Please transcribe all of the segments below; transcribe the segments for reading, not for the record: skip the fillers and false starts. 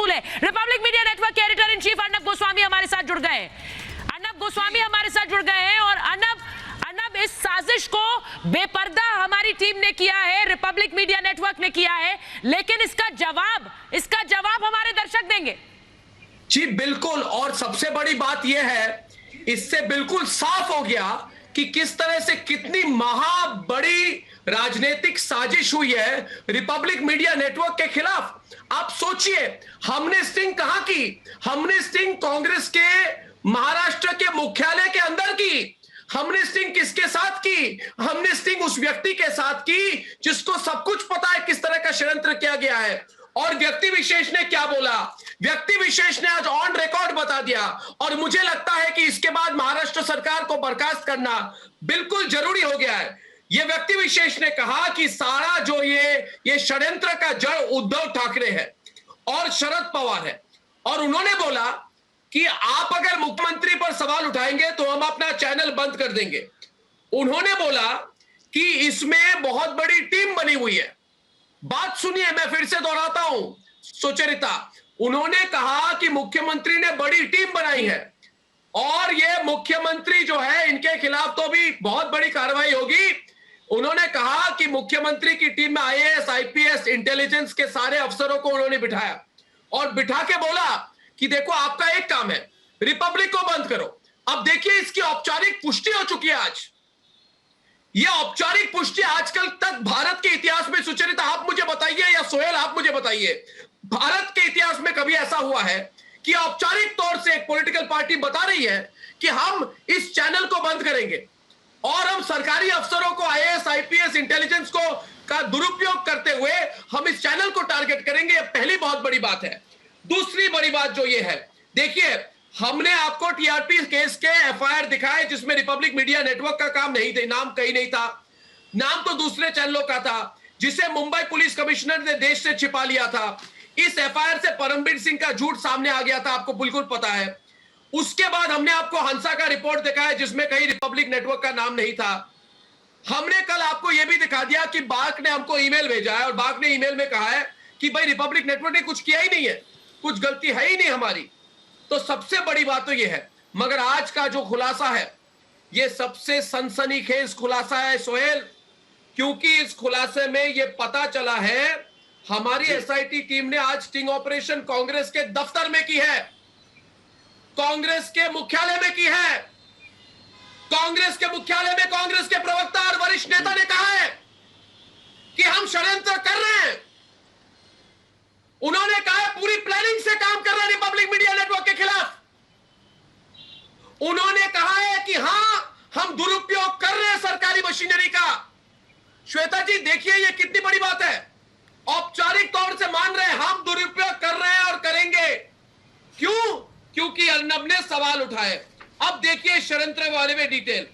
असूल है। Republic media network के editor in chief Arnab Goswami हमारे साथ जुड़ गए। अर्नब गोस्वामी हमारे साथ जुड़ गए हैं और अर्नब इस साजिश को बेपर्दा हमारी टीम ने किया है, रिपब्लिक मीडिया नेटवर्क ने किया है, लेकिन इसका जवाब हमारे दर्शक देंगे। जी बिल्कुल, और सबसे बड़ी बात यह है, इससे बिल्कुल साफ हो गया कि किस तरह से कितनी बड़ी राजनीतिक साजिश हुई है रिपब्लिक मीडिया नेटवर्क के खिलाफ। आप सोचिए, हमने स्टिंग कहां की? हमने स्टिंग कांग्रेस के महाराष्ट्र के मुख्यालय के अंदर की। हमने स्टिंग किसके साथ की? हमने स्टिंग उस व्यक्ति के साथ की जिसको सब कुछ पता है किस तरह का षड्यंत्र किया गया है। और व्यक्ति विशेष ने क्या बोला? व्यक्ति विशेष ने आज ऑन रिकॉर्ड बता दिया, और मुझे लगता है कि इसके बाद महाराष्ट्र सरकार को बर्खास्त करना बिल्कुल जरूरी हो गया है। यह व्यक्ति विशेष ने कहा कि सारा जो ये षड्यंत्र का जड़ उद्धव ठाकरे है और शरद पवार है, और उन्होंने बोला कि आप अगर मुख्यमंत्री पर सवाल उठाएंगे तो हम अपना चैनल बंद कर देंगे। उन्होंने बोला कि इसमें बहुत बड़ी टीम बनी हुई है। बात सुनिए, मैं फिर से दोहराता हूं सुचरिता। उन्होंने कहा कि मुख्यमंत्री ने बड़ी टीम बनाई है, और यह मुख्यमंत्री जो है, इनके खिलाफ तो भी बहुत बड़ी कार्रवाई होगी। उन्होंने कहा कि मुख्यमंत्री की टीम में आईएएस, आईपीएस, इंटेलिजेंस के सारे अफसरों को उन्होंने बिठाया और बिठा के बोला कि देखो, आपका एक काम है, रिपब्लिक को बंद करो। अब देखिए, इसकी औपचारिक पुष्टि हो चुकी है आज। यह औपचारिक पुष्टि आजकल तक भारत के इतिहास में, सुचरिता आप मुझे बताइए या सोहेल आप मुझे बताइए, भारत के इतिहास में कभी ऐसा हुआ है कि औपचारिक तौर से एक पॉलिटिकल पार्टी बता रही है कि हम इस चैनल को बंद करेंगे और हम सरकारी अफसरों को, आईएएस, आईपीएस, इंटेलिजेंस को का दुरुपयोग करते हुए हम इस चैनल को टारगेट करेंगे? यह पहली बहुत बड़ी बात है। दूसरी बड़ी बात जो ये है, देखिए, हमने आपको टीआरपी केस के एफआईआर दिखाए जिसमें रिपब्लिक मीडिया नेटवर्क का काम नहीं थे, नाम कहीं नहीं था, नाम तो दूसरे चैनलों का था, जिसे मुंबई पुलिस कमिश्नर ने देश से छिपा लिया था। इस एफआईआर से परमबीर सिंह का झूठ सामने आ गया था, आपको बिल्कुल पता है। उसके बाद हमने आपको हंसा का रिपोर्ट दिखाया जिसमें कहीं रिपब्लिक नेटवर्क का नाम नहीं था। हमने कल आपको यह भी दिखा दिया कि बाग ने हमको ईमेल भेजा है, और बाग ने ईमेल में कहा है कि भाई रिपब्लिक नेटवर्क ने कुछ किया ही नहीं है, कुछ गलती है ही नहीं हमारी। तो सबसे बड़ी बात तो यह है। मगर आज का जो खुलासा है, यह सबसे सनसनीखेज खुलासा है सोहेल, क्योंकि इस खुलासे में यह पता चला है, हमारी एसआईटी टीम ने आज स्टिंग ऑपरेशन कांग्रेस के दफ्तर में की है, कांग्रेस के मुख्यालय में की है। कांग्रेस के मुख्यालय में कांग्रेस के प्रवक्ता और वरिष्ठ नेता ने कहा है कि हम षड्यंत्र कर रहे हैं। उन्होंने कहा है पूरी प्लानिंग से काम कर रहे हैं रिपब्लिक मीडिया नेटवर्क के खिलाफ। उन्होंने कहा है कि हां, हम दुरुपयोग कर रहे हैं सरकारी मशीनरी का। श्वेता जी देखिए, यह कितनी बड़ी बात है। औपचारिक तौर से मान रहे हैं हम दुरुपयोग कर रहे हैं और करेंगे। क्यों? क्योंकि अर्नब ने सवाल उठाए। अब देखिए षड्यंत्र वाले में डिटेल।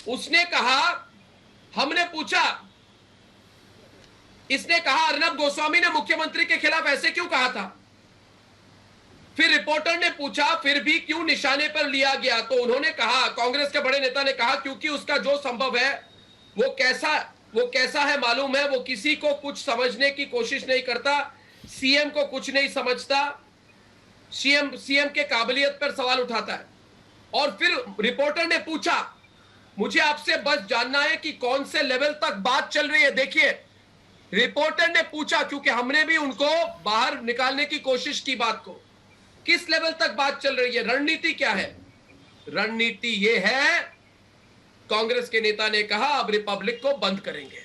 उसने कहा, हमने पूछा, इसने कहा अर्नब गोस्वामी ने मुख्यमंत्री के खिलाफ ऐसे क्यों कहा था। फिर रिपोर्टर ने पूछा, फिर भी क्यों निशाने पर लिया गया? तो उन्होंने कहा, कांग्रेस के बड़े नेता ने कहा, क्योंकि उसका जो संभव है वो कैसा है मालूम है। वो किसी को कुछ समझने की कोशिश नहीं करता, सीएम को कुछ नहीं समझता, सीएम के काबिलियत पर सवाल उठाता है। और फिर रिपोर्टर ने पूछा, मुझे आपसे बस जानना है कि कौन से लेवल तक बात चल रही है। देखिए, रिपोर्टर ने पूछा, क्योंकि हमने भी उनको बाहर निकालने की कोशिश की बात को, किस लेवल तक बात चल रही है, रणनीति क्या है? रणनीति यह है, कांग्रेस के नेता ने कहा अब रिपब्लिक को बंद करेंगे।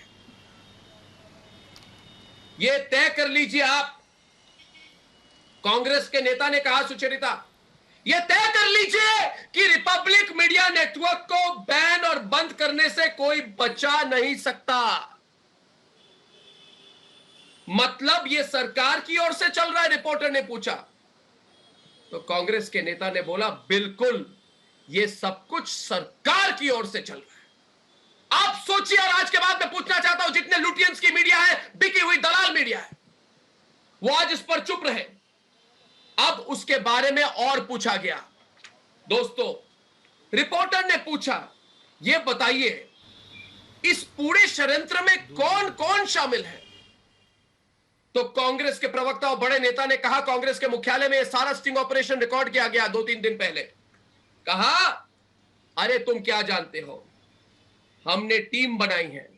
यह तय कर लीजिए आप। कांग्रेस के नेता ने कहा, सुचरिता, यह तय कर लीजिए कि रिपब्लिक मीडिया नेटवर्क को बैन और बंद करने से कोई बचा नहीं सकता। मतलब यह सरकार की ओर से चल रहा है? रिपोर्टर ने पूछा। तो कांग्रेस के नेता ने बोला, बिल्कुल, यह सब कुछ सरकार की ओर से चल रहा है। आप सोचिए, और आज के बाद मैं पूछना चाहता हूं, जितने लुटियंस की मीडिया है, बिकी हुई दलाल मीडिया है, वो आज इस पर चुप रहे। अब उसके बारे में और पूछा गया। दोस्तों, रिपोर्टर ने पूछा, यह बताइए इस पूरे षड्यंत्र में कौन कौन शामिल है? तो कांग्रेस के प्रवक्ता और बड़े नेता ने कहा, कांग्रेस के मुख्यालय में यह सारा स्टिंग ऑपरेशन रिकॉर्ड किया गया 2-3 दिन पहले। कहा, अरे तुम क्या जानते हो, हमने टीम बनाई है,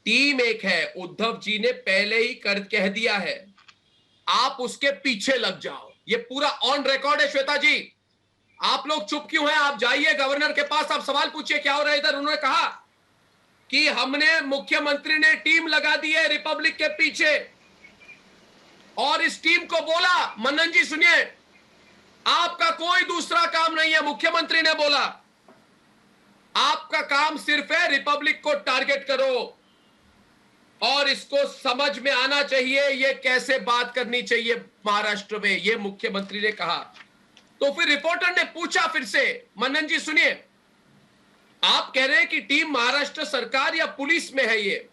टीम एक है, उद्धव जी ने पहले ही कह दिया है, आप उसके पीछे लग जाओ। ये पूरा ऑन रिकॉर्ड है। श्वेता जी, आप लोग चुप क्यों हैं? आप जाइए गवर्नर के पास, आप सवाल पूछिए क्या हो रहा है इधर। उन्होंने कहा कि हमने, मुख्यमंत्री ने टीम लगा दी है रिपब्लिक के पीछे, और इस टीम को बोला, मन्नन जी सुनिए, आपका कोई दूसरा काम नहीं है। मुख्यमंत्री ने बोला आपका काम सिर्फ है रिपब्लिक को टारगेट करो, और इसको समझ में आना चाहिए ये कैसे बात करनी चाहिए महाराष्ट्र में, ये मुख्यमंत्री ने कहा। तो फिर रिपोर्टर ने पूछा फिर से, मन्नन जी सुनिए, आप कह रहे हैं कि टीम महाराष्ट्र सरकार या पुलिस में है ये?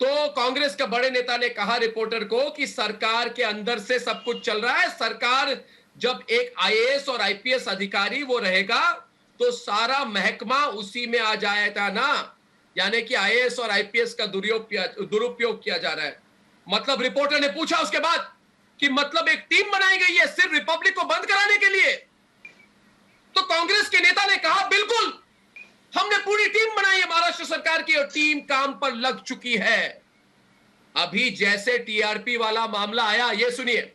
तो कांग्रेस का बड़े नेता ने कहा रिपोर्टर को कि सरकार के अंदर से सब कुछ चल रहा है। सरकार, जब एक आईएएस और आईपीएस अधिकारी वो रहेगा तो सारा महकमा उसी में आ जाएगा ना, यानी कि आईएएस और आईपीएस का दुरुपयोग किया जा रहा है। मतलब रिपोर्टर ने पूछा उसके बाद कि मतलब एक टीम बनाई गई है सिर्फ रिपब्लिक को बंद कराने के लिए? तो कांग्रेस के नेता ने कहा, बिल्कुल, हमने पूरी टीम बनाई है महाराष्ट्र सरकार की, और टीम काम पर लग चुकी है। अभी जैसे टीआरपी वाला मामला आया, ये सुनिए,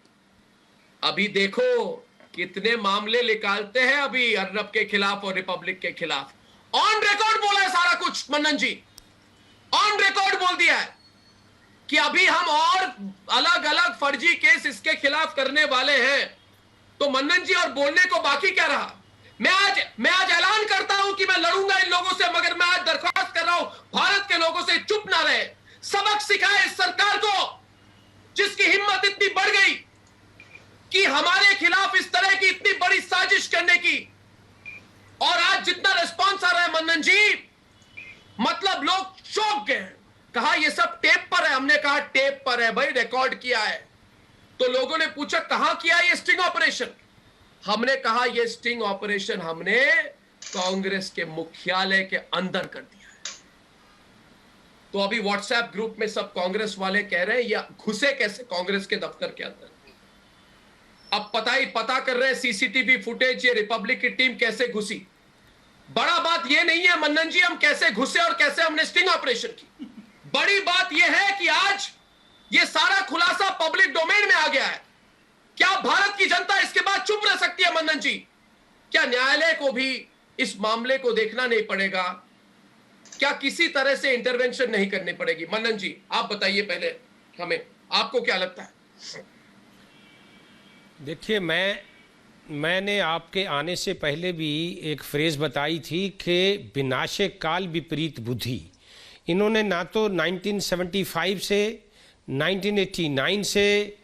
अभी देखो कितने मामले निकालते हैं अभी अर्नब के खिलाफ और रिपब्लिक के खिलाफ। ऑन रिकॉर्ड बोला है सारा कुछ मन्नन जी, ऑन रिकॉर्ड बोल दिया है कि अभी हम और अलग अलग फर्जी केस इसके खिलाफ करने वाले हैं। तो मन्नन जी, और बोलने को बाकी क्या रहा? मैं आज ऐलान करता हूं कि मैं लड़ूंगा इन लोगों से, मगर मैं आज दरख्वास्त कर रहा हूं भारत के लोगों से, चुप ना रहे, सबक सिखाए इस सरकार को, जिसकी हिम्मत इतनी बढ़ गई कि हमारे खिलाफ इस तरह की इतनी बड़ी साजिश करने की। और आज जितना रिस्पॉन्स आ रहा है मन्नन जी, मतलब लोग चौंक गए। कहा ये सब टेप पर है। हमने कहा टेप पर है भाई, रिकॉर्ड किया है। तो लोगों ने पूछा कहां किया ये स्टिंग ऑपरेशन? हमने कहा ये स्टिंग ऑपरेशन हमने कांग्रेस के मुख्यालय के अंदर कर दिया है। तो अभी व्हाट्सएप ग्रुप में सब कांग्रेस वाले कह रहे हैं ये घुसे कैसे कांग्रेस के दफ्तर के अंदर। अब पता कर रहे हैं सीसीटीवी फुटेज, ये रिपब्लिक की टीम कैसे घुसी। बड़ा बात ये नहीं है मन्नन जी हम कैसे घुसे और कैसे हमने स्टिंग ऑपरेशन की। बड़ी बात यह है कि आज ये सारा खुलासा पब्लिक डोमेन में आ गया है। क्या भारत की जनता इसके बाद चुप रह सकती है मन्नन जी? क्या न्यायालय को भी इस मामले को देखना नहीं पड़ेगा? क्या किसी तरह से इंटरवेंशन नहीं करनी पड़ेगी? मन्नन जी आप बताइए पहले हमें, आपको क्या लगता है? देखिए, मैंने आपके आने से पहले भी एक फ्रेज बताई थी कि विनाशे काल विपरीत बुद्धि। इन्होंने ना तो 1975 से, 1989 से,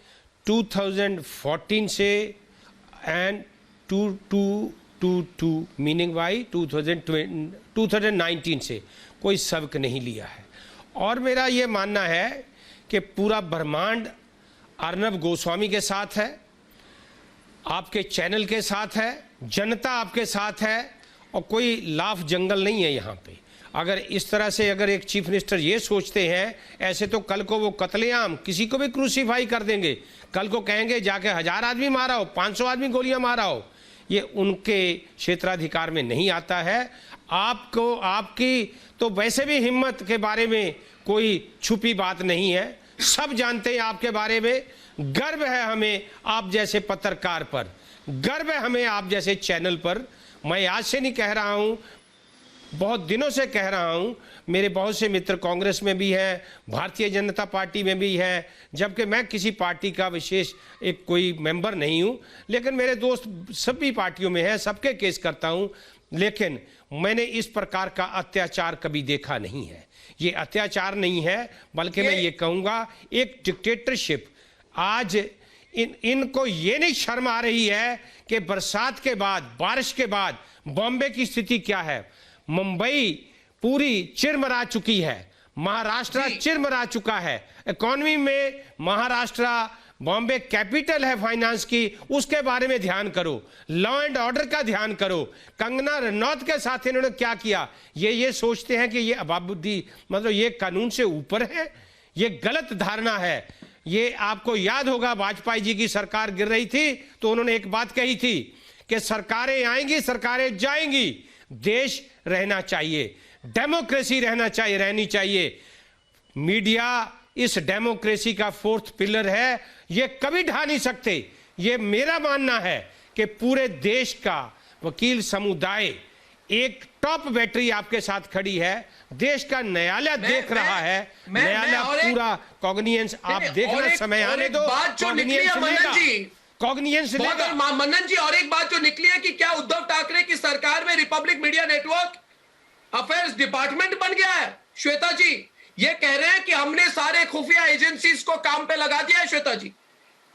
2014 से एंड 2 मीनिंग बाई 2019 से कोई सबक नहीं लिया है। और मेरा ये मानना है कि पूरा ब्रह्मांड अर्नब गोस्वामी के साथ है, आपके चैनल के साथ है, जनता आपके साथ है, और कोई लाफ जंगल नहीं है यहाँ पे। अगर इस तरह से अगर एक चीफ मिनिस्टर ये सोचते हैं, ऐसे तो कल को वो कत्लेआम किसी को भी क्रूसीफाई कर देंगे। कल को कहेंगे जाके 1000 आदमी मारा हो, 500 आदमी गोलियां मारा हो। ये उनके क्षेत्राधिकार में नहीं आता है। आपको, आपकी तो वैसे भी हिम्मत के बारे में कोई छुपी बात नहीं है, सब जानते हैं आपके बारे में। गर्व है हमें आप जैसे पत्रकार पर, गर्व है हमें आप जैसे चैनल पर। मैं आज से नहीं कह रहा हूं, बहुत दिनों से कह रहा हूं। मेरे बहुत से मित्र कांग्रेस में भी हैं, भारतीय जनता पार्टी में भी हैं, जबकि मैं किसी पार्टी का विशेष एक कोई मेंबर नहीं हूं, लेकिन मेरे दोस्त सभी पार्टियों में हैं, सबके केस करता हूं। लेकिन मैंने इस प्रकार का अत्याचार कभी देखा नहीं है। ये अत्याचार नहीं है, बल्कि मैं ये कहूँगा एक डिक्टेटरशिप। आज इनको ये नहीं शर्म आ रही है कि बरसात के बाद, बारिश के बाद बॉम्बे की स्थिति क्या है। मुंबई पूरी चिरमरा चुकी है, महाराष्ट्र चिरमरा चुका है। इकोनॉमी में महाराष्ट्र, बॉम्बे कैपिटल है फाइनेंस की, उसके बारे में ध्यान करो। लॉ एंड ऑर्डर का ध्यान करो। कंगना रनौत के साथ इन्होंने क्या किया? ये सोचते हैं कि ये अबाबुद्दी, मतलब ये कानून से ऊपर है। ये गलत धारणा है। ये आपको याद होगा, वाजपेयी जी की सरकार गिर रही थी तो उन्होंने एक बात कही थी कि सरकारें आएंगी, सरकारें जाएंगी, देश रहना चाहिए, डेमोक्रेसी रहनी चाहिए। मीडिया इस डेमोक्रेसी का फोर्थ पिलर है, ये कभी ढा नहीं सकते। ये मेरा मानना है कि पूरे देश का वकील समुदाय एक टॉप बैटरी आपके साथ खड़ी है। देश का न्यायालय देख रहा है, न्यायालय पूरा कॉग्निजेंस आप देखना, समय आने दो, बात जो निकली है कॉग्निजेंस लेगा। मन्नन जी, और एक बात जो निकली है कि क्या उद्धव ठाकरे की सरकार में Republic media network affairs department बन गया है? श्वेता जी ये कह रहे हैं कि हमने सारे खुफिया एजेंसीज को काम पे लगा दिया है। श्वेता जी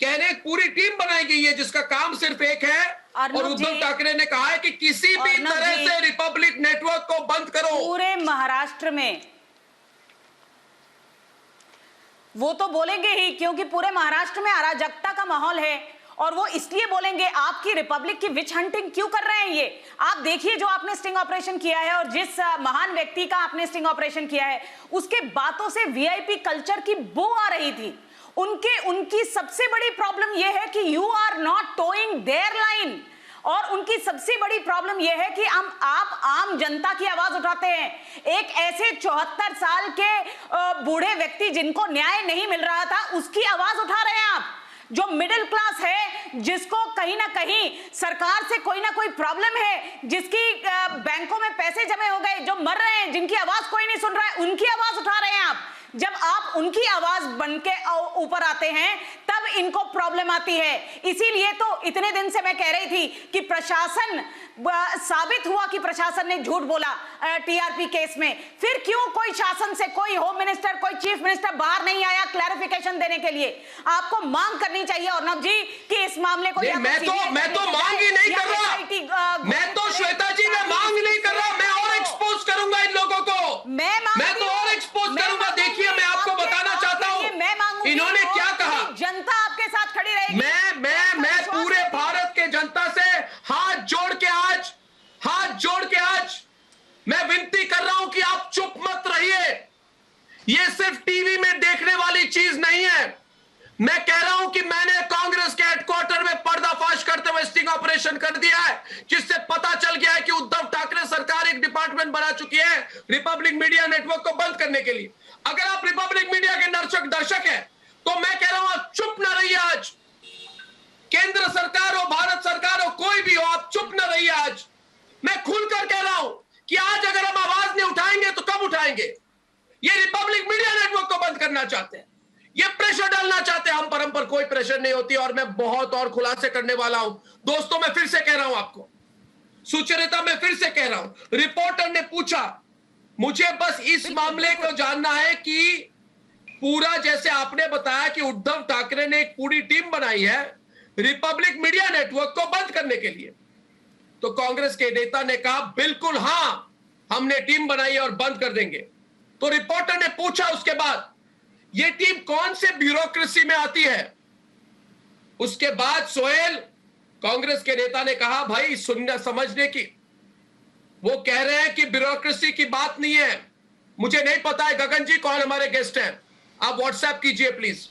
कह रहे हैं पूरी टीम बनाई गई है जिसका काम सिर्फ एक है, और उद्धव ठाकरे ने कहा है कि किसी भी तरह से रिपब्लिक नेटवर्क को बंद करो। पूरे महाराष्ट्र में वो तो बोलेंगे ही, क्योंकि पूरे महाराष्ट्र में अराजकता का माहौल है, और वो इसलिए बोलेंगे आपकी रिपब्लिक की विच हंटिंग क्यों कर रहे हैं ये। आप देखिए जो आपने स्टिंग ऑपरेशन किया है, और जिस महान व्यक्ति का आपने स्टिंग ऑपरेशन किया है, उसके बातों से वीआईपी कल्चर की बू आ रही थी। उनकी सबसे बड़ी प्रॉब्लम यह है कि you are not toeing their line, और उनकी सबसे बड़ी प्रॉब्लम यह है कि आप आम जनता की आवाज उठाते हैं। एक ऐसे 74 साल के बूढ़े व्यक्ति जिनको न्याय नहीं मिल रहा था, उसकी आवाज उठा रहे हैं आप। जो मिडिल क्लास है, जिसको कहीं ना कहीं सरकार से कोई ना कोई प्रॉब्लम है, जिसकी बैंकों में पैसे जमे हो गए, जो मर रहे हैं, जिनकी आवाज कोई नहीं सुन रहा है, उनकी आवाज उठा रहे हैं आप। जब आप उनकी आवाज बनके ऊपर आते हैं तब इनको प्रॉब्लम आती है। इसीलिए तो इतने दिन से मैं कह रही थी कि प्रशासन, साबित हुआ कि प्रशासन ने झूठ बोला टीआरपी केस में। फिर क्यों कोई शासन से, कोई होम मिनिस्टर, कोई चीफ मिनिस्टर बाहर नहीं आया क्लैरिफिकेशन देने के लिए? आपको मांग करनी चाहिए अर्नब जी कि इस मामले को मैं तो मांग ही नहीं कर रहा। मैं तो श्वेता जी मैं मांग नहीं कर रहा, मैं और एक्सपोज करूंगा इन लोगों को। मैं तो और एक्सपोज करूंगा। देखिए मैं आपको बताना चाहता हूं इन्होंने क्या कहा। जनता आपके साथ खड़ी रहेगी। मैं पूरे भारत के जनता से हाथ जोड़ के आज मैं विनती कर रहा हूं कि आप चुप मत रहिए। ये सिर्फ टीवी में देखने वाली चीज नहीं है। मैं कह रहा हूं कि मैंने कांग्रेस के हेडक्वार्टर में पर्दाफाश करते हुए स्टिंग ऑपरेशन कर दिया है, जिससे पता चल गया है कि उद्धव ठाकरे सरकार एक डिपार्टमेंट बना चुकी है रिपब्लिक मीडिया नेटवर्क को बंद करने के लिए। अगर आप रिपब्लिक मीडिया के दर्शक हैं तो मैं कह रहा हूं आप चुप न रहिए। आज केंद्र सरकार हो, भारत सरकार हो, कोई भी हो, आप चुप न रहिए। आज मैं खुलकर कह रहा हूं कि आज अगर हम आवाज नहीं उठाएंगे तो कब उठाएंगे? ये रिपब्लिक मीडिया नेटवर्क को बंद करना चाहते हैं, ये प्रेशर डालना चाहते हैं। हम पर कोई प्रेशर नहीं होती, और मैं बहुत और खुलासे करने वाला हूं। दोस्तों मैं फिर से कह रहा हूं आपको, सुचरिता मैं फिर से कह रहा हूं, रिपोर्टर ने पूछा, मुझे बस इस मामले को जानना है कि पूरा जैसे आपने बताया कि उद्धव ठाकरे ने एक पूरी टीम बनाई है रिपब्लिक मीडिया नेटवर्क को बंद करने के लिए, तो कांग्रेस के नेता ने कहा बिल्कुल हां, हमने टीम बनाई है और बंद कर देंगे। तो रिपोर्टर ने पूछा उसके बाद, ये टीम कौन से ब्यूरोक्रेसी में आती है? उसके बाद सोहेल, कांग्रेस के नेता ने कहा भाई सुनने समझने की, वो कह रहे हैं कि ब्यूरोक्रेसी की बात नहीं है। मुझे नहीं पता है गगन जी कौन हमारे गेस्ट हैं, आप व्हाट्सएप कीजिए प्लीज।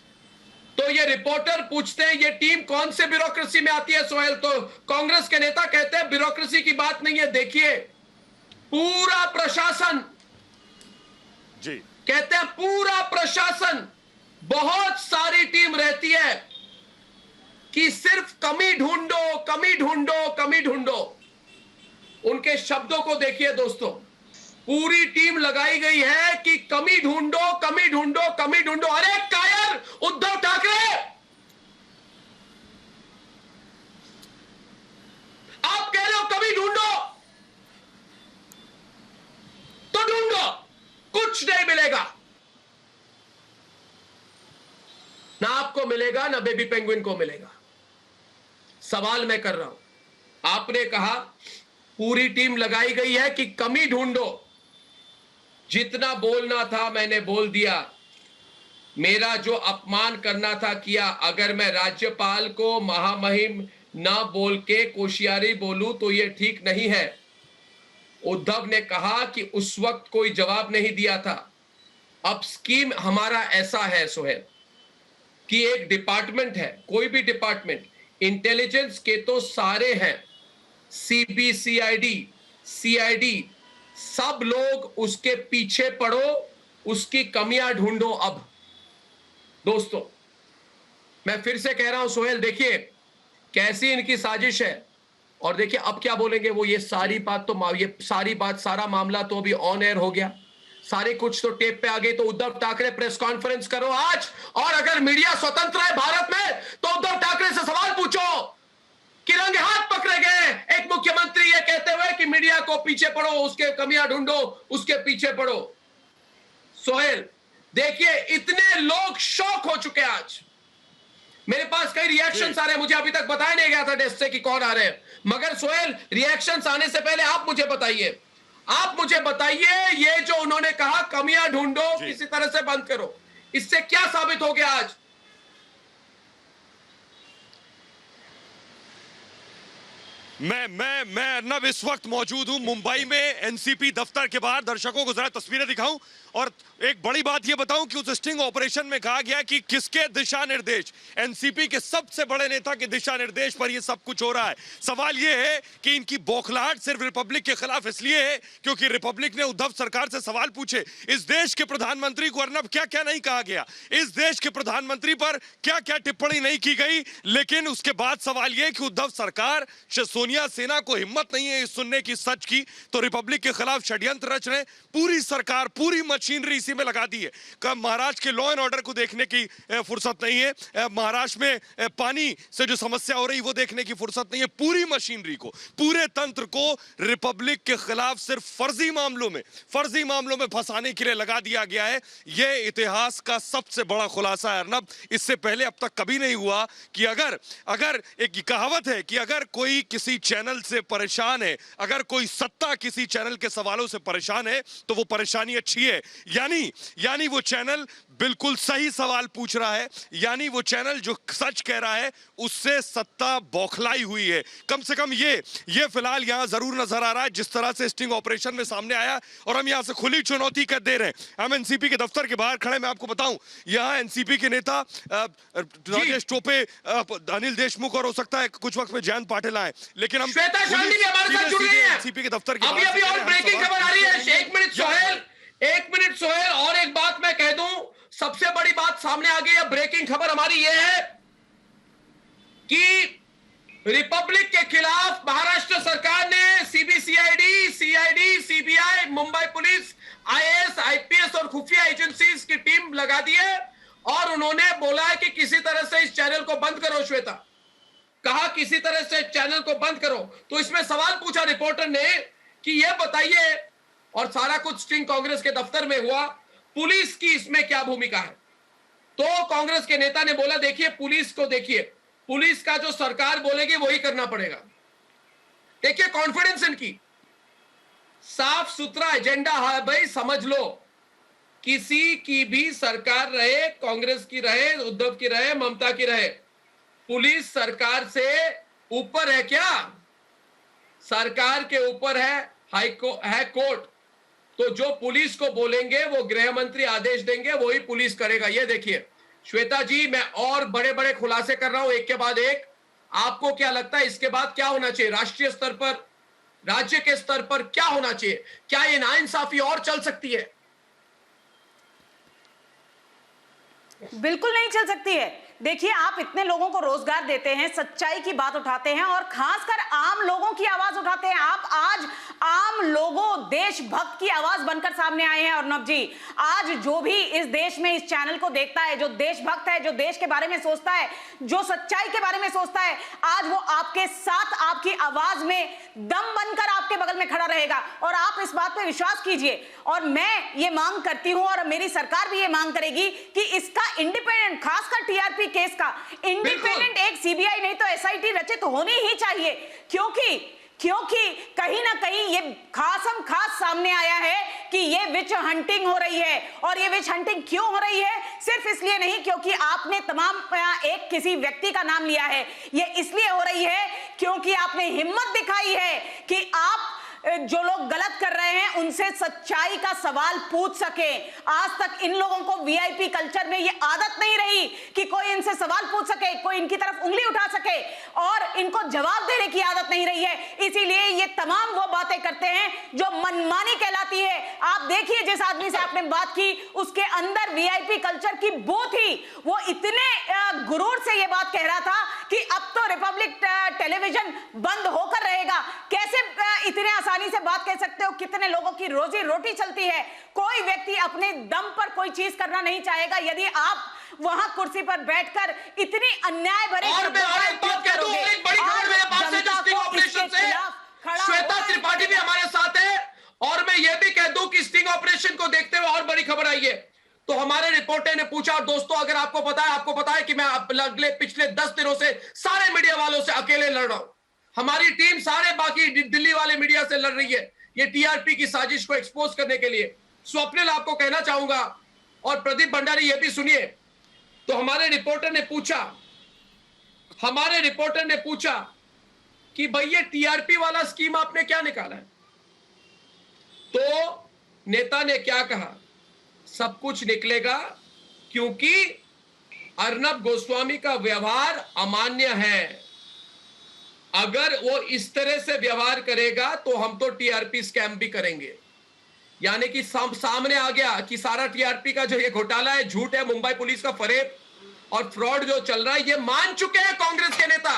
तो ये रिपोर्टर पूछते हैं ये टीम कौन से ब्यूरोक्रेसी में आती है सोहेल? तो कांग्रेस के नेता कहते हैं ब्यूरोक्रेसी की बात नहीं है, देखिए पूरा प्रशासन जी कहते हैं पूरा प्रशासन, बहुत सारी टीम रहती है कि सिर्फ कमी ढूंढो। उनके शब्दों को देखिए दोस्तों, पूरी टीम लगाई गई है कि कमी ढूंढो। अरे कायर उद्धव ठाकरे, आप कह रहे हो कमी ढूंढो, तो ढूंढो, कुछ नहीं मिलेगा, ना आपको मिलेगा ना बेबी पेंगुइन को मिलेगा। सवाल मैं कर रहा हूं, आपने कहा पूरी टीम लगाई गई है कि कमी ढूंढो। जितना बोलना था मैंने बोल दिया, मेरा जो अपमान करना था किया। अगर मैं राज्यपाल को महामहिम ना बोल के कोशियारी बोलूं तो यह ठीक नहीं है। उद्धव ने कहा कि उस वक्त कोई जवाब नहीं दिया था। अब स्कीम हमारा ऐसा है सोहेल, कि एक डिपार्टमेंट है, कोई भी डिपार्टमेंट, इंटेलिजेंस के तो सारे हैं, सीबीसीआईडी, सीआईडी, सब लोग उसके पीछे पड़ो, उसकी कमियां ढूंढो। अब दोस्तों मैं फिर से कह रहा हूं सोहेल, देखिए कैसी इनकी साजिश है। और देखिए अब क्या बोलेंगे वो, ये सारी बात सारा मामला तो अभी ऑन एयर हो गया, सारे कुछ तो टेप पे आ गए। तो उद्धव ठाकरे प्रेस कॉन्फ्रेंस करो आज, और अगर मीडिया स्वतंत्र है भारत में तो उद्धव ठाकरे से सवाल पूछो कि रंगे हाथ पकड़े गए एक मुख्यमंत्री ये कहते हुए कि मीडिया को पीछे पड़ो, उसके कमियां ढूंढो, उसके पीछे पड़ो। सोहेल देखिए इतने लोग शॉक हो चुके हैं। आज मेरे पास कई रिएक्शंस आ रहे हैं, मुझे अभी तक बताया नहीं गया था डेस्क से कि कौन आ रहे हैं, मगर सोहेल रिएक्शंस आने से पहले आप मुझे बताइए ये जो उन्होंने कहा कमियां ढूंढो, किसी तरह से बंद करो, इससे क्या साबित हो गया आज? मैं अर्नब इस वक्त मौजूद हूं मुंबई में एनसीपी दफ्तर के बाहर। दर्शकों को जरा तस्वीरें दिखाऊं और एक बड़ी बात यह बताऊं कि उस स्टिंग ऑपरेशन में कहा गया कि किसके दिशा निर्देश, एनसीपी के सबसे बड़े नेता के दिशा निर्देश पर यह सब कुछ हो रहा है। सवाल यह है कि इनकी बौखलाहट सिर्फ रिपब्लिक के खिलाफ इसलिए है क्योंकि रिपब्लिक ने उद्धव सरकार से सवाल पूछे। इस देश के प्रधानमंत्री को अर्नब क्या क्या नहीं कहा गया, इस देश के प्रधानमंत्री पर क्या क्या टिप्पणी नहीं की गई, लेकिन उसके बाद सवाल यह कि उद्धव सरकार सोनिया सेना को हिम्मत नहीं है सुनने की सच की, तो रिपब्लिक के खिलाफ षड्यंत्र रच रहे। पूरी सरकार, पूरी मशीनरी इसी में लगा दी है। कब महाराष्ट्र के लॉ एंड ऑर्डर को देखने की फुर्सत नहीं है, महाराष्ट्र में पानी से जो समस्या हो रही वो देखने की फुर्सत नहीं है। पूरी मशीनरी को, पूरे तंत्र को रिपब्लिक के खिलाफ सिर्फ फर्जी मामलों में फंसाने के लिए लगा दिया गया है। यह इतिहास का सबसे बड़ा खुलासा है अर्नब। इससे पहले अब तक कभी नहीं हुआ कि अगर एक कहावत है कि अगर कोई किसी चैनल से परेशान है, अगर कोई सत्ता किसी चैनल के सवालों से परेशान है तो वो परेशानी अच्छी है। यानी वो चैनल बिल्कुल सही सवाल पूछ रहा है, यानी वो चैनल जो सच कह रहा है उससे सत्ता बौखलाई हुई है। कम से कम ये फिलहाल यहां जरूर नजर आ रहा है जिस तरह से स्टिंग ऑपरेशन में सामने आया। और हम यहां से खुली चुनौती कर दे रहे हैं। हम एनसीपी के दफ्तर के बाहर खड़े, मैं आपको बताऊं यहां एनसीपी के नेता राजेश टोपे, अनिल देशमुख और हो सकता है कुछ वक्त में जयंत पाटिल आए, लेकिन हम श्वेता शालिनी भी हमारे साथ जुड़ गई हैं एनसीपी के दफ्तर के अभी और ब्रेकिंग खबर आ रही है। एक मिनट सोहेल, और एक बात मैं कह दूं, सबसे बड़ी बात सामने आ गई है। ब्रेकिंग खबर हमारी यह है कि रिपब्लिक के खिलाफ महाराष्ट्र सरकार ने CBCID, CID, CBI, Mumbai police, IAS, IPS और खुफिया एजेंसीज की टीम लगा दी है और उन्होंने बोला है कि किसी तरह से इस चैनल को बंद करो। श्वेता कहा किसी तरह से चैनल को बंद करो। तो इसमें सवाल पूछा रिपोर्टर ने कि यह बताइए, और सारा कुछ स्टिंग कांग्रेस के दफ्तर में हुआ, पुलिस की इसमें क्या भूमिका है? तो कांग्रेस के नेता ने बोला देखिए पुलिस को देखिए, पुलिस का जो सरकार बोलेगी वही करना पड़ेगा। देखिए कॉन्फिडेंस इनकी, साफ सुथरा एजेंडा है भाई, समझ लो किसी की भी सरकार रहे, कांग्रेस की रहे, उद्धव की रहे, ममता की रहे, पुलिस सरकार से ऊपर है क्या? सरकार के ऊपर है कोर्ट। तो जो पुलिस को बोलेंगे वो गृह मंत्री आदेश देंगे, वही पुलिस करेगा। ये देखिए श्वेता जी, मैं और बड़े बड़े खुलासे कर रहा हूं एक के बाद एक। आपको क्या लगता है इसके बाद क्या होना चाहिए? राष्ट्रीय स्तर पर, राज्य के स्तर पर क्या होना चाहिए? क्या ये नाइंसाफी और चल सकती है? बिल्कुल नहीं चल सकती है। देखिए आप इतने लोगों को रोजगार देते हैं, सच्चाई की बात उठाते हैं और खासकर आम लोगों की आवाज उठाते हैं। आप आज आम लोगों, देशभक्त की आवाज बनकर सामने आए हैं। अर्नब जी, आज जो भी इस देश में इस चैनल को देखता है, जो देशभक्त है, जो देश के बारे में सोचता है, जो सच्चाई के बारे में सोचता है, आज वो आपके साथ, आपकी आवाज में दम बनकर आपके बगल में खड़ा रहेगा। और आप इस बात पे विश्वास कीजिए, और मैं ये मांग करती हूं और मेरी सरकार भी ये मांग करेगी कि इसका इंडिपेंडेंट, खासकर टीआरपी केस का इंडिपेंडेंट एक सीबीआई नहीं तो एसआईटी रचित होनी ही चाहिए। क्योंकि कहीं ना कहीं ये खास सामने आया है कि ये विच हंटिंग हो रही है। और ये विच हंटिंग क्यों हो रही है? सिर्फ इसलिए नहीं क्योंकि आपने तमाम एक किसी व्यक्ति का नाम लिया है, ये इसलिए हो रही है क्योंकि आपने हिम्मत दिखाई है कि आप जो लोग गलत कर रहे हैं उनसे सच्चाई का सवाल पूछ सके। आज तक इन लोगों को वीआईपी कल्चर में ये आदत नहीं रही कि कोई इनसे सवाल पूछ सके, कोई इनकी तरफ उंगली उठा सके, और इनको जवाब देने की आदत नहीं रही है। इसीलिए ये तमाम वो बातें करते हैं जो मनमानी कहलाती है। आप देखिए, जिस आदमी से आपने बात की उसके अंदर वीआईपी कल्चर की बू थी। वो इतने गुरूर से ये बात कह रहा था कि अब तो रिपब्लिक टेलीविजन बंद होकर रहेगा। कैसे इतने आसानी से बात कह सकते हो? कितने लोगों की रोजी रोटी चलती है। कोई व्यक्ति अपने दम पर कोई चीज करना नहीं चाहेगा। यदि आप वहां कुर्सी पर बैठकर इतनी अन्याय भरे और मैं और एक बात कह दूं, एक बड़ी खबर मेरे पास है जो स्टिंग ऑपरेशन से श्वेता त्रिपाठी भी हमारे साथ है। और मैं ये भी कह दूं कि स्टिंग ऑपरेशन को देखते हुए और बड़ी खबर आई है। तो हमारे रिपोर्टर ने पूछा, और दोस्तों अगर आपको पता है कि मैं अगले पिछले 10 दिनों से सारे मीडिया वालों से अकेले लड़ रहा हूं। हमारी टीम सारे बाकी दिल्ली वाले मीडिया से लड़ रही है ये टीआरपी की साजिश को एक्सपोज करने के लिए। स्वप्निल आपको कहना चाहूंगा, और प्रदीप भंडारी ये भी सुनिए। तो हमारे रिपोर्टर ने पूछा कि भाई ये टीआरपी वाला स्कीम आपने क्या निकाला है? तो नेता ने क्या कहा, सब कुछ निकलेगा क्योंकि अर्नब गोस्वामी का व्यवहार अमान्य है। अगर वो इस तरह से व्यवहार करेगा तो हम तो टीआरपी स्कैम भी करेंगे। यानी कि सामने आ गया कि सारा टीआरपी का जो ये घोटाला है झूठ है, मुंबई पुलिस का फरेब और फ्रॉड जो चल रहा है, ये मान चुके हैं कांग्रेस के नेता,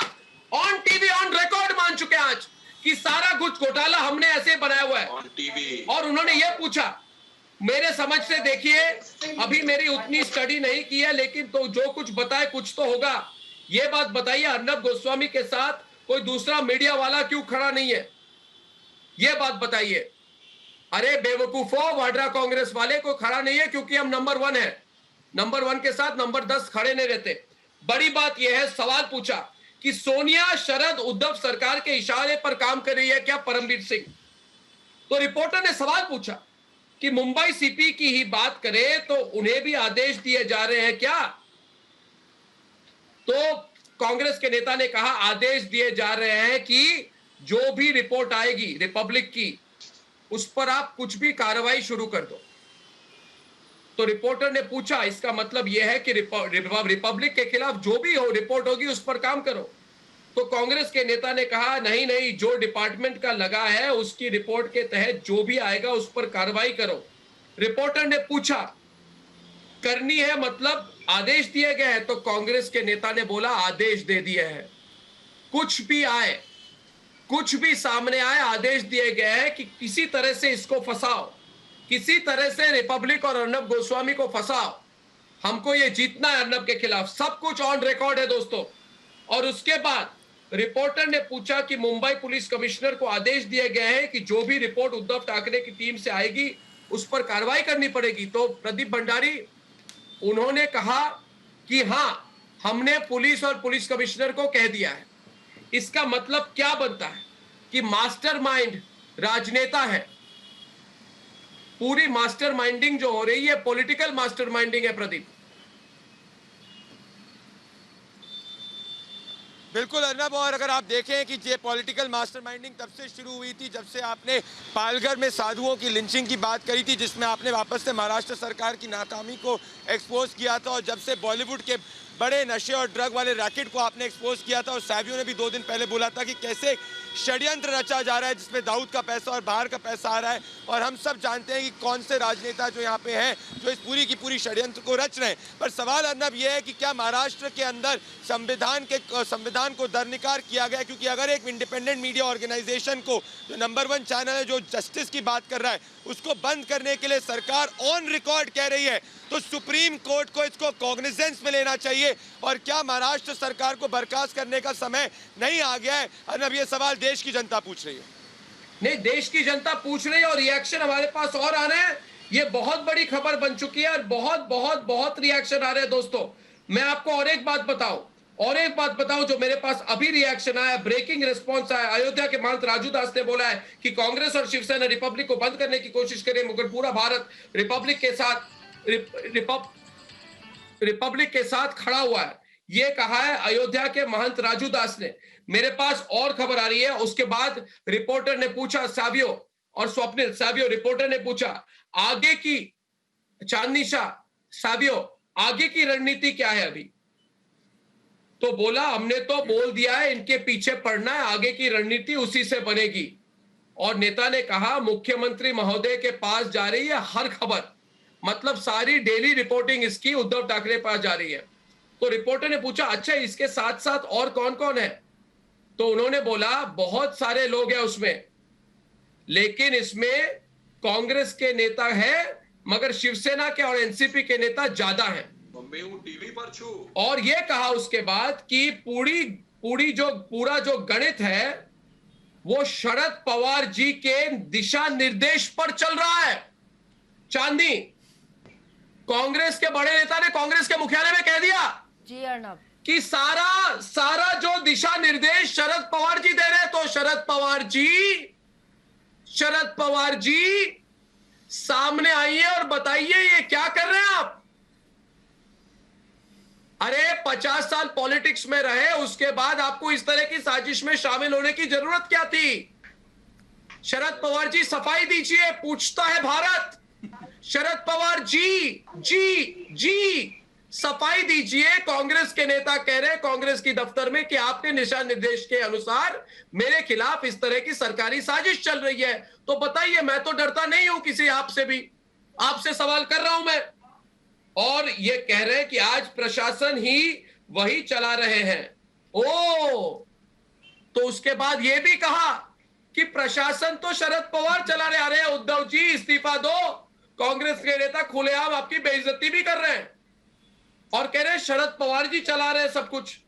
ऑन टीवी ऑन रिकॉर्ड मान चुके हैं आज कि सारा कुछ घोटाला हमने ऐसे बनाया हुआ है। On TV. और उन्होंने ये पूछा, मेरे समझ से देखिए, अभी मेरी उतनी स्टडी नहीं की है, लेकिन तो जो कुछ बताए कुछ तो होगा। ये बात बताइए, अर्नब गोस्वामी के साथ कोई दूसरा मीडिया वाला क्यों खड़ा नहीं है? ये बात बताइए। अरे बेवकूफो, वाड्रा कांग्रेस वाले को खड़ा नहीं है क्योंकि हम नंबर 1 है। नंबर 1 के साथ नंबर 10 खड़े नहीं रहते। बड़ी बात यह है, सवाल पूछा कि सोनिया, शरद, उद्धव सरकार के इशारे पर काम कर रही है क्या परमवीर सिंह? तो रिपोर्टर ने सवाल पूछा कि मुंबई सीपी की ही बात करें तो उन्हें भी आदेश दिए जा रहे हैं क्या? तो कांग्रेस के नेता ने कहा, आदेश दिए जा रहे हैं कि जो भी रिपोर्ट आएगी रिपब्लिक की, उस पर आप कुछ भी कार्रवाई शुरू कर दो। तो रिपोर्टर ने पूछा, इसका मतलब यह है कि रिपब्लिक के खिलाफ जो भी हो रिपोर्ट होगी उस पर काम करो? तो कांग्रेस के नेता ने कहा, नहीं नहीं, जो डिपार्टमेंट का लगा है उसकी रिपोर्ट के तहत जो भी आएगा उस पर कार्रवाई करो। रिपोर्टर ने पूछा, करनी है मतलब आदेश दिए गए हैं? तो कांग्रेस के नेता ने बोला, आदेश दे दिए हैं। कुछ भी आए, कुछ भी सामने आए, आदेश दिए गए हैं कि किसी तरह से इसको फंसाओ, किसी तरह से रिपब्लिक और अर्नब गोस्वामी को फंसाओ। हमको ये जीतना है अर्नब के खिलाफ। सब कुछ ऑन रिकॉर्ड है दोस्तों। और उसके बाद रिपोर्टर ने पूछा कि मुंबई पुलिस कमिश्नर को आदेश दिए गए हैं कि जो भी रिपोर्ट उद्धव ठाकरे की टीम से आएगी उस पर कार्रवाई करनी पड़ेगी। तो प्रदीप भंडारी, उन्होंने कहा कि हां, हमने पुलिस और पुलिस कमिश्नर को कह दिया है। इसका मतलब क्या बनता है कि मास्टरमाइंड राजनेता है। पूरी मास्टरमाइंडिंग जो हो रही है पॉलिटिकल मास्टरमाइंडिंग है। प्रदीप, बिल्कुल अर्नब, और अगर आप देखें कि ये पॉलिटिकल मास्टरमाइंडिंग तब से शुरू हुई थी जब से आपने पालघर में साधुओं की लिंचिंग की बात करी थी, जिसमें आपने वापस से महाराष्ट्र सरकार की नाकामी को एक्सपोज किया था, और जब से बॉलीवुड के बड़े नशे और ड्रग वाले रैकेट को आपने एक्सपोज किया था। और सावियों ने भी 2 दिन पहले बोला था कि कैसे षड्यंत्र रचा जा रहा है जिसमें दाऊद का पैसा और बाहर का पैसा आ रहा है, और हम सब जानते हैं कि कौन से राजनेता जो यहाँ पे हैं जो इस पूरी की पूरी षड्यंत्र को रच रहे हैं। पर सवाल अर्नब ये है कि क्या महाराष्ट्र के अंदर संविधान को दरनिकार किया गया? क्योंकि अगर एक इंडिपेंडेंट मीडिया ऑर्गेनाइजेशन को, जो नंबर 1 चैनल है जो जस्टिस की बात कर रहा है, उसको बंद करने के लिए सरकार ऑन रिकॉर्ड कह रही है, तो सुप्रीम कोर्ट को इसको कॉग्निजेंस में लेना चाहिए। और क्या महाराष्ट्र सरकार को बर्खास्त करने का समय नहीं आ गया है? अर्नब, ये सवाल देश की जनता पूछ रही है। नहीं, देश की जनता पूछ रही है और रिएक्शन हमारे पास और आ रहे हैं। ये बहुत बड़ी खबर बन चुकी है और बहुत बहुत बहुत रिएक्शन आ रहे हैं दोस्तों। मैं आपको और एक बात बताऊं जो मेरे पास अभी रिएक्शन आया, ब्रेकिंग रिस्पॉन्स आया। अयोध्या के महंत राजू दास ने बोला है कि कांग्रेस और शिवसेना रिपब्लिक को बंद करने की कोशिश करे, मगर पूरा भारत रिपब्लिक के साथ खड़ा हुआ है। ये कहा है अयोध्या के महंत राजू दास ने। मेरे पास और खबर आ रही है। उसके बाद रिपोर्टर ने पूछा, सावियो और स्वप्निल, सावियो रिपोर्टर ने पूछा आगे की, चांदनी शाह, सावियो आगे की रणनीति क्या है अभी? तो बोला हमने तो बोल दिया है इनके पीछे पड़ना है, आगे की रणनीति उसी से बनेगी। और नेता ने कहा मुख्यमंत्री महोदय के पास जा रही है हर खबर, मतलब सारी डेली रिपोर्टिंग इसकी उद्धव ठाकरे पास जा रही है। तो रिपोर्टर ने पूछा अच्छा इसके साथ साथ और कौन कौन है? तो उन्होंने बोला बहुत सारे लोग हैं उसमें, लेकिन इसमें कांग्रेस के नेता है मगर शिवसेना के और एनसीपी के नेता ज्यादा हैं। टीवी पर छू। और यह कहा उसके बाद कि पूरा जो गणित है वो शरद पवार जी के दिशा निर्देश पर चल रहा है। चांदी, कांग्रेस के बड़े नेता ने कांग्रेस के मुख्यालय में कह दिया जी अर्नब कि सारा जो दिशा निर्देश शरद पवार जी दे रहे हैं। तो शरद पवार जी सामने आइए और बताइए ये क्या कर रहे हैं आप? अरे 50 साल पॉलिटिक्स में रहे, उसके बाद आपको इस तरह की साजिश में शामिल होने की जरूरत क्या थी? शरद पवार जी सफाई दीजिए, पूछता है भारत। शरद पवार जी सफाई दीजिए। कांग्रेस के नेता कह रहे हैं कांग्रेस की दफ्तर में कि आपके दिशा निर्देश के अनुसार मेरे खिलाफ इस तरह की सरकारी साजिश चल रही है। तो बताइए, मैं तो डरता नहीं हूं किसी आपसे भी, आपसे सवाल कर रहा हूं मैं। और ये कह रहे हैं कि आज प्रशासन ही वही चला रहे हैं। तो उसके बाद ये भी कहा कि प्रशासन तो शरद पवार चला रहे हैं, उद्धव जी इस्तीफा दो। कांग्रेस के नेता खुलेआम आपकी बेइज्जती भी कर रहे हैं और कह रहे हैं शरद पवार जी चला रहे हैं सब कुछ।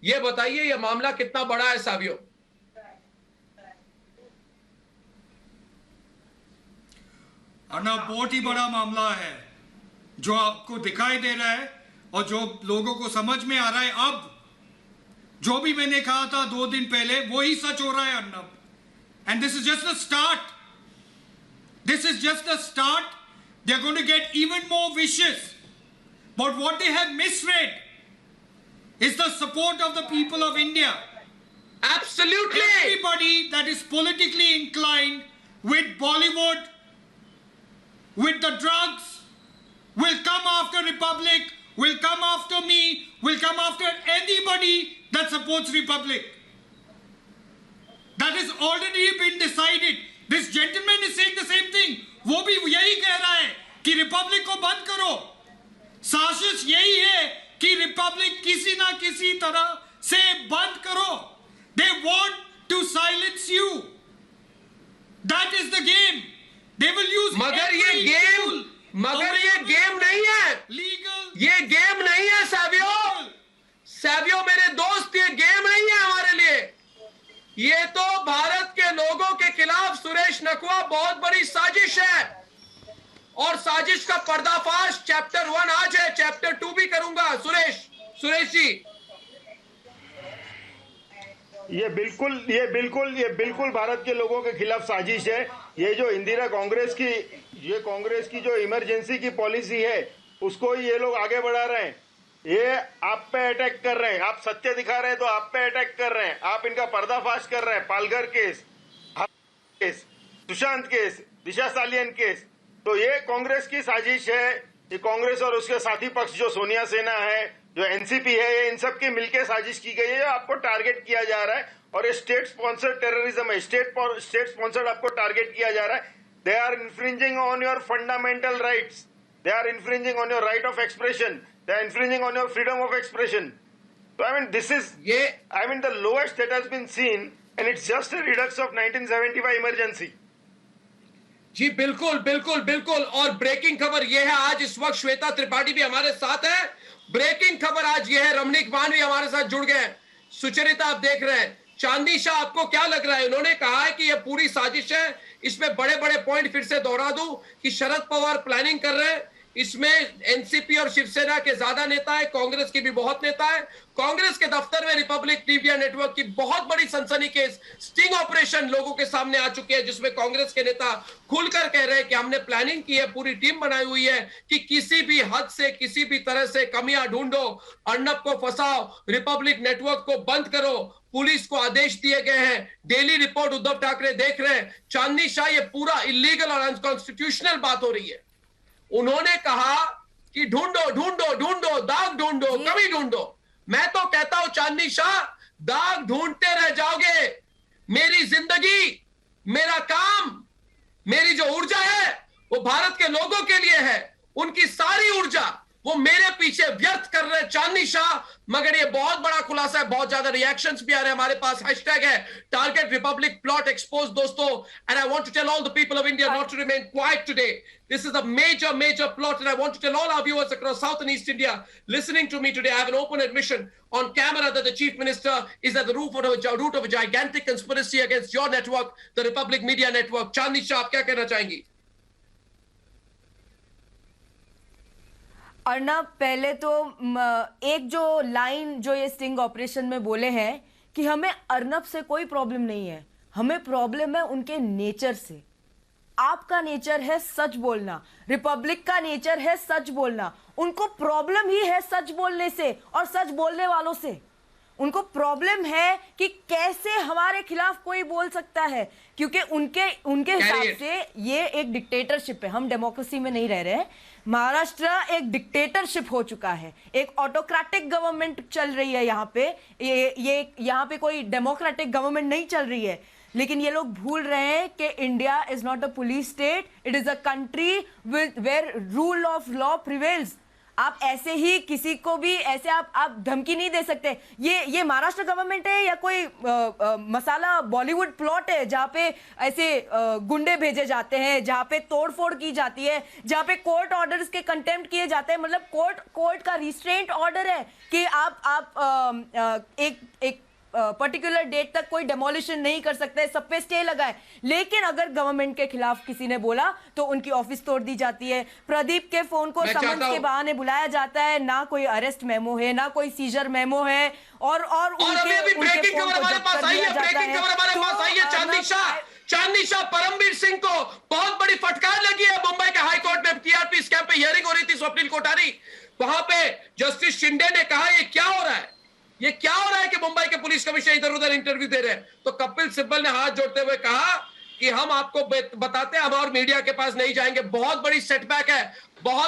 ये बताइए ये मामला कितना बड़ा है सावियो? अर्नब, बहुत ही बड़ा मामला है जो आपको दिखाई दे रहा है और जो लोगों को समझ में आ रहा है। अब जो भी मैंने कहा था 2 दिन पहले वही सच हो रहा है Arnab. And this is just the start. This is just the start. They're going to get even more vicious. But what they have misread is the support of the people of India. Absolutely. Everybody that is politically inclined with Bollywood, with the drugs, will come after Republic, will come after me, will come after anybody that supports Republic. That has already been decided. This gentleman is saying the same thing. वो भी यही कह रहा है कि Republic को बंद करो। साजिश यही है कि रिपब्लिक किसी ना किसी तरह से बंद करो। They want to silence you. That is the game. They will use मगर ये गेम नहीं है। लीगल ये गेम नहीं है सावियो मेरे दोस्त, ये गेम नहीं है हमारे लिए। ये तो भारत के लोगों के खिलाफ सुरेश नकवा बहुत बड़ी साजिश है और साजिश का पर्दाफाश चैप्टर 1 आज है, चैप्टर 2 भी करूंगा। सुरेश जी, ये बिल्कुल भारत के लोगों के खिलाफ साजिश है। ये जो इंदिरा कांग्रेस की जो इमरजेंसी की पॉलिसी है उसको ही ये लोग आगे बढ़ा रहे हैं। ये आप पे अटैक कर रहे हैं, आप सत्य दिखा रहे हैं तो आप पे अटैक कर रहे हैं, आप इनका पर्दाफाश कर रहे हैं। पालघर केस, सुशांत केस, दिशा सालियन केस, तो ये कांग्रेस की साजिश है। ये कांग्रेस और उसके साथी पक्ष जो सोनिया सेना है, जो एनसीपी है, ये इन सब की मिलकर साजिश की गई है। आपको टारगेट किया जा रहा है और ये स्टेट स्पॉन्सर्ड टेररिज्म है। स्टेट स्पॉन्सर्ड आपको टारगेट किया जा रहा है। They are infringing on your fundamental rights, they are infringing on your right of expression, they are infringing on your freedom of expression. So I mean this is the lowest that has been seen, and it's just a redux of 1975 emergency. जी बिल्कुल। और breaking खबर यह है, आज इस वक्त श्वेता त्रिपाठी भी हमारे साथ है। ब्रेकिंग खबर आज यह है, रमनीक मान भी हमारे साथ जुड़ गए हैं। सुचरिता आप देख रहे हैं। चांदनी शाह, आपको क्या लग रहा है? उन्होंने कहा है कि यह पूरी साजिश है। इसमें बड़े बड़े पॉइंट फिर से दोहरा दूं कि शरद पवार प्लानिंग कर रहे हैं इसमें एनसीपी और शिवसेना के ज्यादा नेता है, कांग्रेस की भी बहुत नेता है। कांग्रेस के दफ्तर में रिपब्लिक मीडिया नेटवर्क की बहुत बड़ी सनसनीखेज स्टिंग ऑपरेशन लोगों के सामने आ चुकी है, जिसमें कांग्रेस के नेता खुलकर कह रहे हैं कि हमने प्लानिंग की है, पूरी टीम बनाई हुई है कि किसी भी हद से, किसी भी तरह से कमियां ढूंढो, अर्नब को फंसाओ, रिपब्लिक नेटवर्क को बंद करो। पुलिस को आदेश दिए गए हैं, डेली रिपोर्ट उद्धव ठाकरे देख रहे हैं। चांदनी शाह, ये पूरा इलीगल और अनकॉन्स्टिट्यूशनल बात हो रही है। उन्होंने कहा कि ढूंढो ढूंढो ढूंढो, दाग ढूंढो, कमी ढूंढो। मैं तो कहता हूं चांदनी शाह, दाग ढूंढते रह जाओगे। मेरी जिंदगी, मेरा काम, मेरी जो ऊर्जा है वो भारत के लोगों के लिए है। उनकी सारी ऊर्जा वो मेरे पीछे व्यर्थ कर रहे हैं चांदनी शाह। मगर ये बहुत बड़ा खुलासा है, बहुत ज्यादा रिएक्शंस भी आ रहे हैं। हमारे पास हैशटैग है टारगेट रिपब्लिक प्लॉट एक्सपोज दोस्तों। And I want to tell all the people of India not to remain quiet today. This is a major plot, and I want to tell all our viewers across South and East India listening to me today, I have an open admission on camera that the Chief Minister is at the root of a gigantic conspiracy against your network, the Republic Media Network. Chandni Shah, आप क्या कहना चाहेंगी? अर्नब, पहले तो एक जो line जो ये स्टिंग ऑपरेशन में बोले हैं कि हमें अर्नब से कोई प्रॉब्लम नहीं है, हमें प्रॉब्लम है उनके नेचर से। आपका नेचर है सच बोलना, रिपब्लिक का नेचर है सच बोलना। उनको प्रॉब्लम ही है सच बोलने से और सच बोलने वालों से। उनको प्रॉब्लम है कि कैसे हमारे खिलाफ कोई बोल सकता है, क्योंकि उनके हिसाब से ये एक डिक्टेटरशिप है। हम डेमोक्रेसी में नहीं रह रहे हैं। महाराष्ट्र एक डिक्टेटरशिप हो चुका है, एक ऑटोक्रेटिक गवर्नमेंट चल रही है यहाँ पे। ये यहाँ पे कोई डेमोक्रेटिक गवर्नमेंट नहीं चल रही है। लेकिन ये लोग भूल रहे हैं कि India is not a police state, it is a country with where rule of law prevails. आप ऐसे ही किसी को भी ऐसे आप धमकी नहीं दे सकते। ये महाराष्ट्र गवर्नमेंट है या कोई मसाला बॉलीवुड प्लॉट है जहां पे ऐसे गुंडे भेजे जाते हैं, जहां पे तोड़फोड़ की जाती है, जहां पे कोर्ट ऑर्डर्स के कंटेम्प्ट किए जाते हैं। मतलब कोर्ट का रिस्ट्रेंट ऑर्डर है कि आप एक पर्टिकुलर डेट तक कोई डेमोलिशन नहीं कर सकते, सब पे स्टे लगा है। लेकिन अगर गवर्नमेंट के खिलाफ किसी ने बोला तो उनकी ऑफिस तोड़ दी जाती है। प्रदीप के फोन को समन्स के बहाने बुलाया जाता है, ना कोई अरेस्ट मेमो है, ना कोई सीजर मेमो है, और उनके ब्रेकिंग खबर हमारे पास आई है, ब्रेकिंग खबर हमारे पास आई है। चांदनी शाह, परमवीर सिंह को बहुत बड़ी फटकार लगी है। मुंबई के हाई कोर्ट में टीआरपी स्कैम पे हियरिंग हो रही थी, स्वप्निल कोठारी, वहां पे जस्टिस शिंदे ने कहा ये क्या हो रहा है, ये क्या हो रहा है कि मुंबई के पुलिस कमिश्नर इधर उधर इंटरव्यू दे रहे हैं। तो कपिल सिब्बल ने हाथ जोड़ते हुए कहा कि हम आपको बताते हैं, हम और मीडिया के पास नहीं जाएंगे। बहुत बड़ी सेटबैक है, बहुत